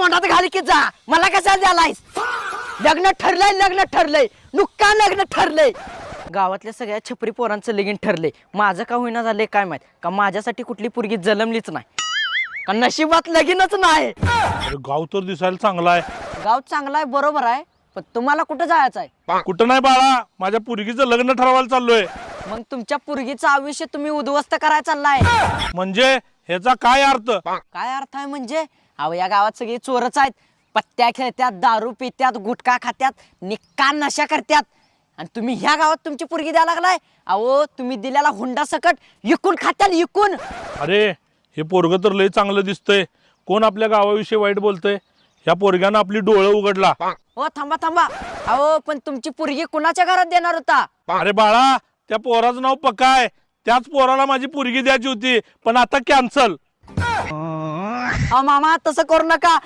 तोंडात घाल की जा. मला कशाला द्यालायस? लग्न ठरलंय नुक्का लग्न ठरलंय. गावातल्या सगळ्या छपरी पोरांचं लगीन ठरलंय. माझं का होईना झालंय काय माहित. का माझ्यासाठी कुठली पोरगी जन्मलीच नाही, का नशिबात लगीनच नाही. अरे गाव तर दिसायला चांगला आहे. गाव चांगला आहे बरोबर आहे, पण तुम्हाला कुठं जायचं आहे? कुठं नाही बाळा, माझ्या पोरगीचं लग्न ठरवायला चाललोय. मग तुमच्या पोरगीचं आयुष्य तुम्ही उद्ध्वस्त करायला चाललाय. म्हणजे ह्याचा काय अर्थ? काय अर्थ आहे म्हणजे? अहो या गावात सगळी चोरच आहेत. पत्त्या खेळत्यात, दारू पित्यात, गुटखा खात्यात, निक्का नशा करत्यात. आणि तुम्ही ह्या गावात तुमची पोरगी द्यायला लागलाय. अहो तुम्ही दिलेला हुंडा सकट इकून खात्याल इकून. अरे हे पोरग तर लय चांगलं दिसतंय. कोण आपल्या गावाविषयी वाईट बोलतंय? ह्या पोरग्यानं आपली डोळं उघडला. हो थांबा. अहो पण तुमची पोरगी कुणाच्या घरात देणार होता? अरे बाळा, त्या पोराचं नाव पक्का आहे. त्याच पोराला माझी पोरगी द्यायची होती, पण आता कॅन्सल. मामा तसं करू नका.